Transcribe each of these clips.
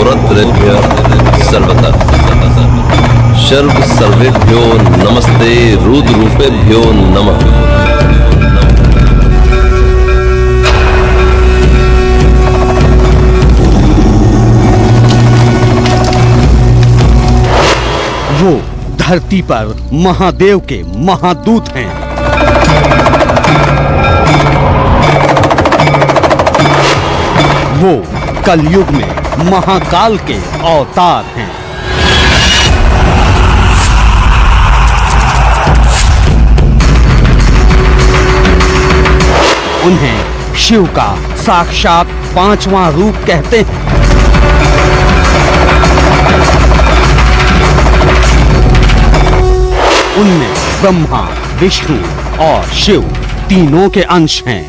घोरत्रेभ्यः सर्वतः सर्व सर्वेभ्यो नमस्ते रुद्रूपेभ्यो नमः। वो धरती पर महादेव के महादूत हैं। वो कलयुग में महाकाल के अवतार हैं। उन्हें शिव का साक्षात पांचवा रूप कहते हैं। उनमें ब्रह्मा, विष्णु और शिव तीनों के अंश हैं।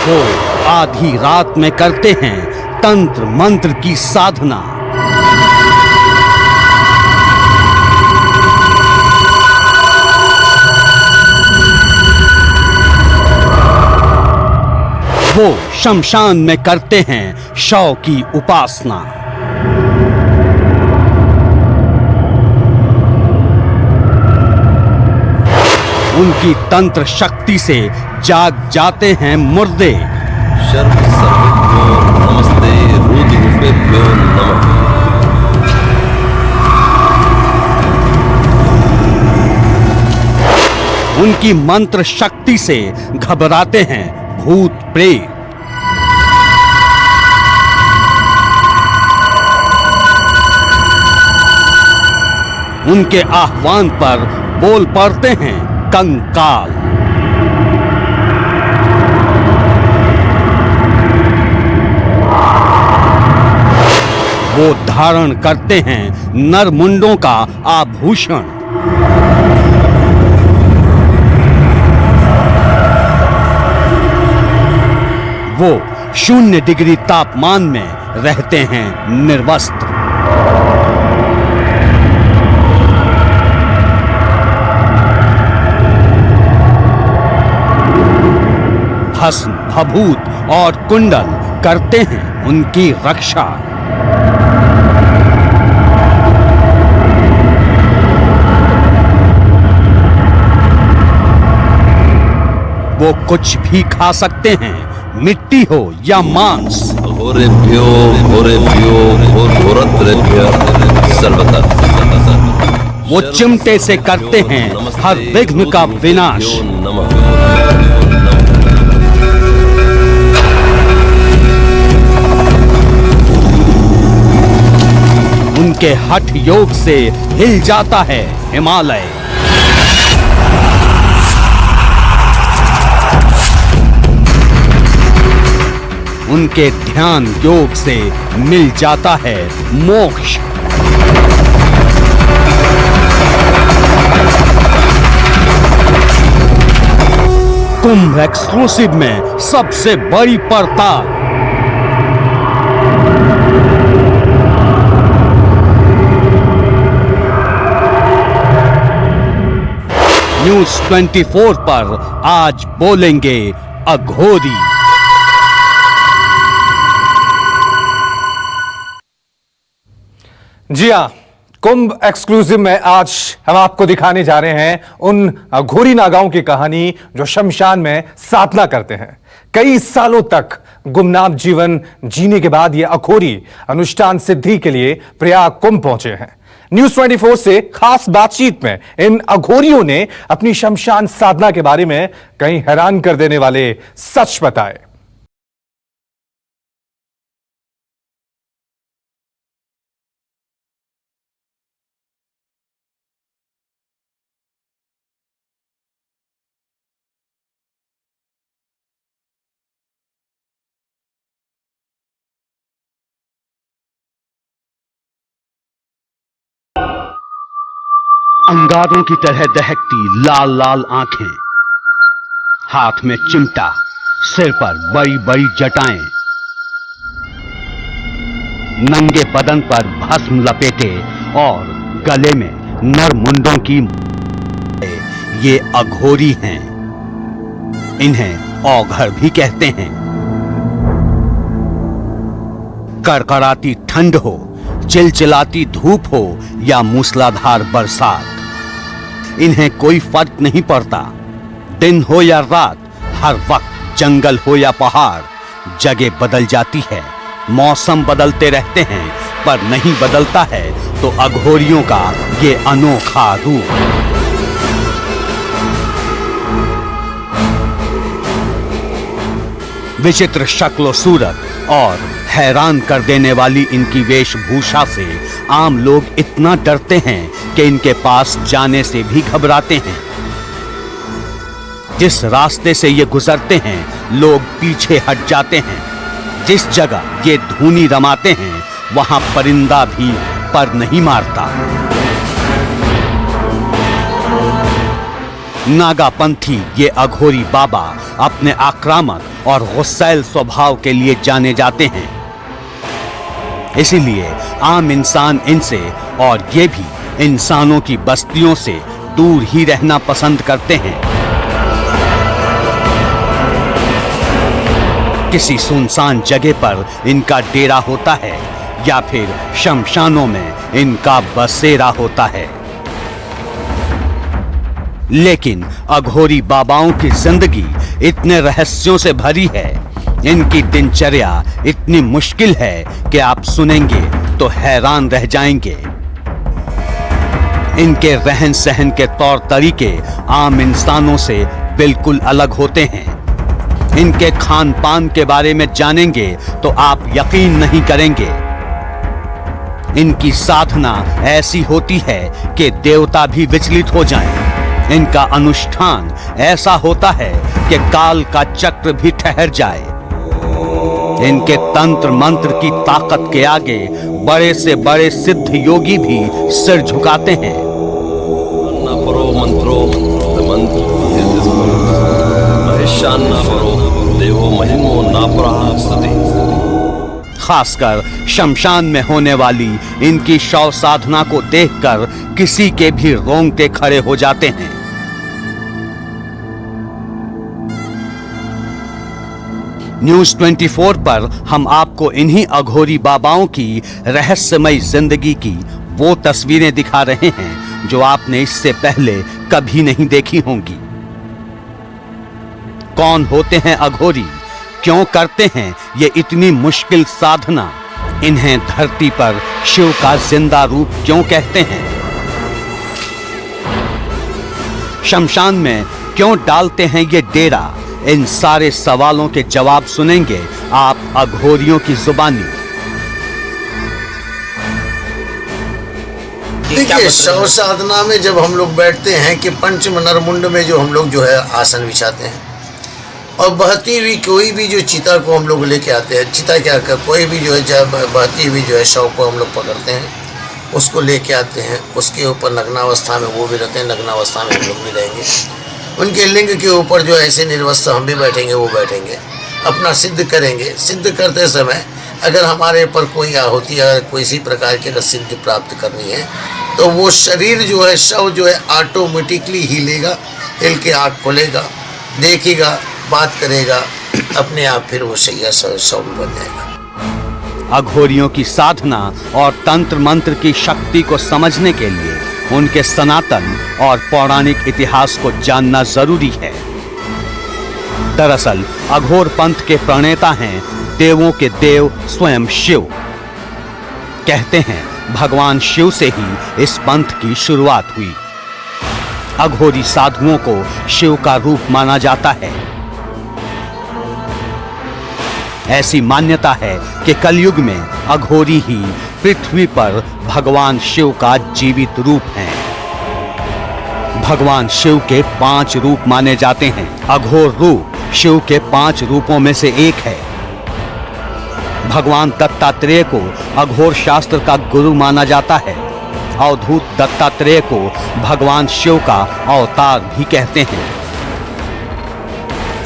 वो आधी रात में करते हैं तंत्र मंत्र की साधना। वो शमशान में करते हैं शव की उपासना। उनकी तंत्र शक्ति से जाग जाते हैं मुर्दे। सर्व सर्वेभ्यो नमस्ते रुद्रूपेभ्यो नमः। उनकी मंत्र शक्ति से घबराते हैं भूत प्रेत। उनके आह्वान पर बोल पड़ते हैं कंकाल। वो धारण करते हैं नरमुंडों का आभूषण। वो 0 डिग्री तापमान में रहते हैं निर्वस्त्र। भस्म, भभूत और कुंडल करते हैं उनकी रक्षा। वो कुछ भी खा सकते हैं, मिट्टी हो या मांस। घोरेभ्यो घोरत्रेभ्यः सर्वतः वो चिमटे से करते हैं हर विघ्न का विनाश। उनके हठ योग से हिल जाता है हिमालय। उनके ध्यान योग से मिल जाता है मोक्ष। कुंभ एक्सक्लूसिव में सबसे बड़ी पड़ताल। न्यूज़ 24 पर आज बोलेंगे अघोरी। जी हाँ, कुंभ एक्सक्लूसिव में आज हम आपको दिखाने जा रहे हैं उन अघोरी नागाओं की कहानी जो शमशान में साधना करते हैं। कई सालों तक गुमनाम जीवन जीने के बाद ये अघोरी अनुष्ठान सिद्धि के लिए प्रयाग कुंभ पहुंचे हैं। न्यूज़ 24 से खास बातचीत में इन अघोरियों ने अपनी शमशान साधना के बारे में कई हैरान कर देने वाले सच बताए। अंगारों की तरह दहकती लाल लाल आंखें, हाथ में चिमटा, सिर पर बड़ी बड़ी जटाएं, नंगे बदन पर भस्म लपेटे और गले में नर मुंडों की ये अघोरी हैं। इन्हें औघड़ भी कहते हैं। कड़कड़ाती ठंड हो, चिलचिलाती धूप हो या मूसलाधार बरसात, इन्हें कोई फर्क नहीं पड़ता। दिन हो या रात, हर वक्त जंगल हो या पहाड़, जगह बदल जाती है, मौसम बदलते रहते हैं, पर नहीं बदलता है तो अघोरियों का ये अनोखा रूप। विचित्र शक्ल सूरत और हैरान कर देने वाली इनकी वेशभूषा से आम लोग इतना डरते हैं कि इनके पास जाने से भी घबराते हैं। जिस रास्ते से ये गुजरते हैं लोग पीछे हट जाते हैं। जिस जगह ये धूनी रमाते हैं वहां परिंदा भी पर नहीं मारता। नागापंथी ये अघोरी बाबा अपने आक्रामक और गुस्सैल स्वभाव के लिए जाने जाते हैं। इसीलिए आम इंसान इनसे और ये भी इंसानों की बस्तियों से दूर ही रहना पसंद करते हैं। किसी सुनसान जगह पर इनका डेरा होता है या फिर शमशानों में इनका बसेरा होता है। लेकिन अघोरी बाबाओं की जिंदगी इतने रहस्यों से भरी है, इनकी दिनचर्या इतनी मुश्किल है कि आप सुनेंगे तो हैरान रह जाएंगे। इनके रहन सहन के तौर तरीके आम इंसानों से बिल्कुल अलग होते हैं। इनके खान पान के बारे में जानेंगे तो आप यकीन नहीं करेंगे। इनकी साधना ऐसी होती है कि देवता भी विचलित हो जाएं। इनका अनुष्ठान ऐसा होता है कि काल का चक्र भी ठहर जाए। इनके तंत्र मंत्र की ताकत के आगे बड़े से बड़े सिद्ध योगी भी सिर झुकाते हैं। खासकर शमशान में होने वाली इनकी शव साधना को देखकर किसी के भी रोंगटे खड़े हो जाते हैं। न्यूज 24 पर हम आपको इन्हीं अघोरी बाबाओं की रहस्यमय जिंदगी की वो तस्वीरें दिखा रहे हैं जो आपने इससे पहले कभी नहीं देखी होंगी। कौन होते हैं अघोरी, क्यों करते हैं ये इतनी मुश्किल साधना, इन्हें धरती पर शिव का जिंदा रूप क्यों कहते हैं, शमशान में क्यों डालते हैं ये डेरा, इन सारे सवालों के जवाब सुनेंगे आप अघोरियों की जुबानी। देखिए, शव साधना में जब हम लोग बैठते हैं कि पंचम नरमुंड में जो हम लोग जो है आसन बिछाते हैं और बहती हुई कोई भी जो चिता को हम लोग लेके आते हैं, चिता क्या कर कोई भी जो है बहती हुई जो है शव को हम लोग पकड़ते हैं, उसको लेके आते हैं। उसके ऊपर नग्नावस्था में वो भी रहते हैं, नग्नावस्था में हम लोग भी रहेंगे। उनके लिंग के ऊपर जो ऐसे निर्वस्त्र हम भी बैठेंगे, वो बैठेंगे, अपना सिद्ध करेंगे। सिद्ध करते समय अगर हमारे ऊपर कोई आहुति या किसी प्रकार की अगर सिद्धि प्राप्त करनी है तो वो शरीर जो है, शव जो है ऑटोमेटिकली हिलेगा, हिल के आँख खोलेगा, देखेगा, बात करेगा, अपने आप फिर वो शैया शव बन जाएगा। अघोरियों की साधना और तंत्र मंत्र की शक्ति को समझने के लिए उनके सनातन और पौराणिक इतिहास को जानना जरूरी है। दरअसल अघोर पंथ के प्रणेता हैं देवों के देव स्वयं शिव। कहते हैं भगवान शिव से ही इस पंथ की शुरुआत हुई। अघोरी साधुओं को शिव का रूप माना जाता है। ऐसी मान्यता है कि कलयुग में अघोरी ही पृथ्वी पर भगवान शिव का जीवित रूप हैं। भगवान शिव के 5 रूप माने जाते हैं। अघोर रूप शिव के 5 रूपों में से एक है। भगवान दत्तात्रेय को अघोर शास्त्र का गुरु माना जाता है। अवधूत दत्तात्रेय को भगवान शिव का अवतार भी कहते हैं।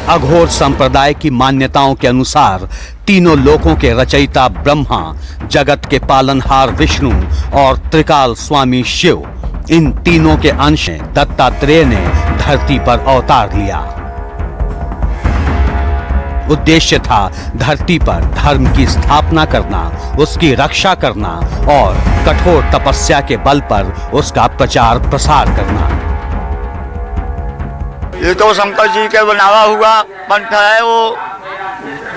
अघोर संप्रदाय की मान्यताओं के अनुसार तीनों लोकों के रचयिता ब्रह्मा, जगत के पालनहार विष्णु और त्रिकाल स्वामी शिव, इन तीनों के अंश दत्तात्रेय ने धरती पर अवतार लिया। उद्देश्य था धरती पर धर्म की स्थापना करना, उसकी रक्षा करना और कठोर तपस्या के बल पर उसका प्रचार प्रसार करना। ये तो शंकर जी के बनावा हुआ पंथ है। वो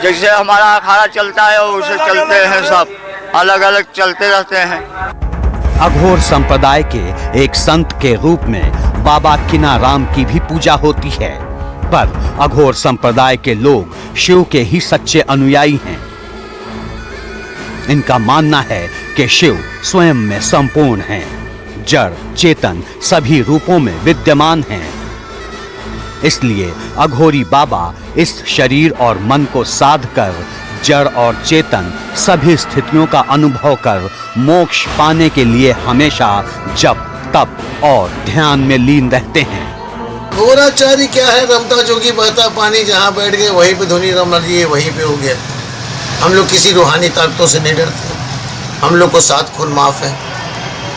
जैसे हमारा अखाड़ा चलता है उसे चलते हैं, सब अलग अलग चलते रहते हैं। अघोर संप्रदाय के एक संत के रूप में बाबा किनाराम की भी पूजा होती है, पर अघोर संप्रदाय के लोग शिव के ही सच्चे अनुयायी हैं। इनका मानना है कि शिव स्वयं में संपूर्ण हैं, जड़ चेतन सभी रूपों में विद्यमान हैं। इसलिए अघोरी बाबा इस शरीर और मन को साध कर जड़ और चेतन सभी स्थितियों का अनुभव कर मोक्ष पाने के लिए हमेशा जप तप और ध्यान में लीन रहते हैं। घोराचारी क्या है? रमता जोगी बहता पानी, जहाँ बैठ गए वहीं पे धुनी रम लिए वहीं पे हो गया। हम लोग किसी रूहानी ताकतों से नहीं डरते। हम लोग को 7 खून माफ है।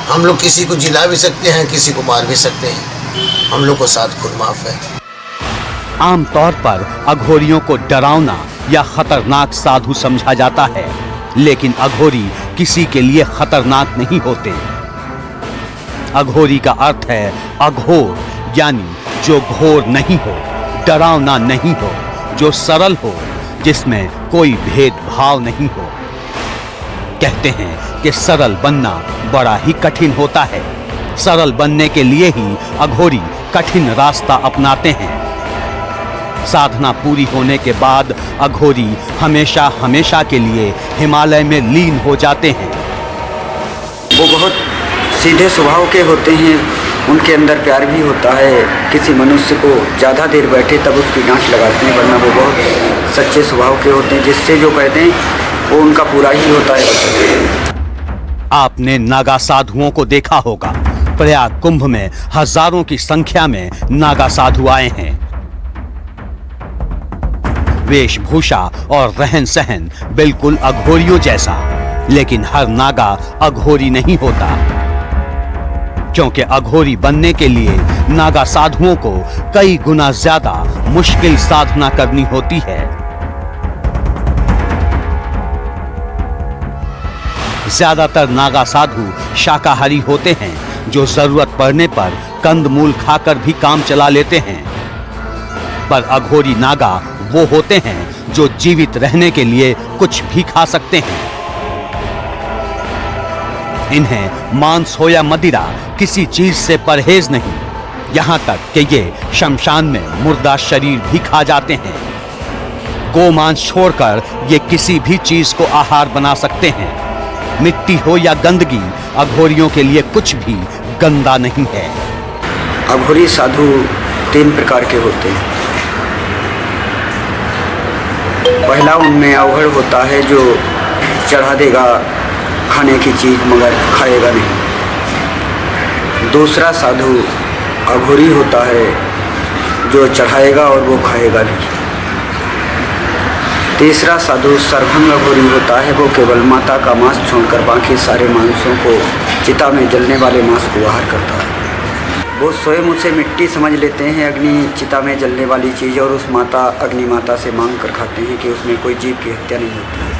हम लोग किसी को जिला भी सकते हैं, किसी को मार भी सकते हैं। हम लोग को 7 खून माफ है। आमतौर पर अघोरियों को डरावना या खतरनाक साधु समझा जाता है, लेकिन अघोरी किसी के लिए खतरनाक नहीं होते। अघोरी का अर्थ है अघोर, यानी जो घोर नहीं हो, डरावना नहीं हो, जो सरल हो, जिसमें कोई भेदभाव नहीं हो। कहते हैं कि सरल बनना बड़ा ही कठिन होता है। सरल बनने के लिए ही अघोरी कठिन रास्ता अपनाते हैं। साधना पूरी होने के बाद अघोरी हमेशा हमेशा के लिए हिमालय में लीन हो जाते हैं। वो बहुत सीधे स्वभाव के होते हैं, उनके अंदर प्यार भी होता है। किसी मनुष्य को ज़्यादा देर बैठे तब उसकी गांठ लगाते हैं, वरना वो बहुत सच्चे स्वभाव के होते हैं। जिससे जो कहते हैं वो उनका पूरा ही होता है। आपने नागा साधुओं को देखा होगा। प्रयाग कुंभ में हजारों की संख्या में नागा साधु आए हैं। वेशभूषा और रहन सहन बिल्कुल अघोरियों जैसा, लेकिन हर नागा अघोरी नहीं होता, क्योंकि अघोरी बनने के लिए नागा साधुओं को कई गुना ज्यादा मुश्किल साधना करनी होती है। ज्यादातर नागा साधु शाकाहारी होते हैं, जो जरूरत पड़ने पर कंदमूल खाकर भी काम चला लेते हैं। पर अघोरी नागा वो होते हैं जो जीवित रहने के लिए कुछ भी खा सकते हैं। इन्हें मांस हो या मदिरा किसी चीज से परहेज नहीं, यहां तक कि ये शमशान में मुर्दा शरीर भी खा जाते हैं। गोमांस छोड़कर ये किसी भी चीज को आहार बना सकते हैं। मिट्टी हो या गंदगी, अघोरियों के लिए कुछ भी गंदा नहीं है। अघोरी साधु 3 प्रकार के होते हैं। पहला उनमें अवघड़ होता है, जो चढ़ा देगा खाने की चीज़ मगर खाएगा नहीं। दूसरा साधु अघोरी होता है, जो चढ़ाएगा और वो खाएगा नहीं। तीसरा साधु सर्वभंग अघोरी होता है, वो केवल माता का मांस छोड़कर बाकी सारे मांसों को, चिता में जलने वाले मांस को आहार करता है। वो स्वयं उसे मिट्टी समझ लेते हैं, अग्नि चिता में जलने वाली चीज़, और उस माता अग्नि माता से मांग कर खाते हैं कि उसमें कोई जीव की हत्या नहीं होती है।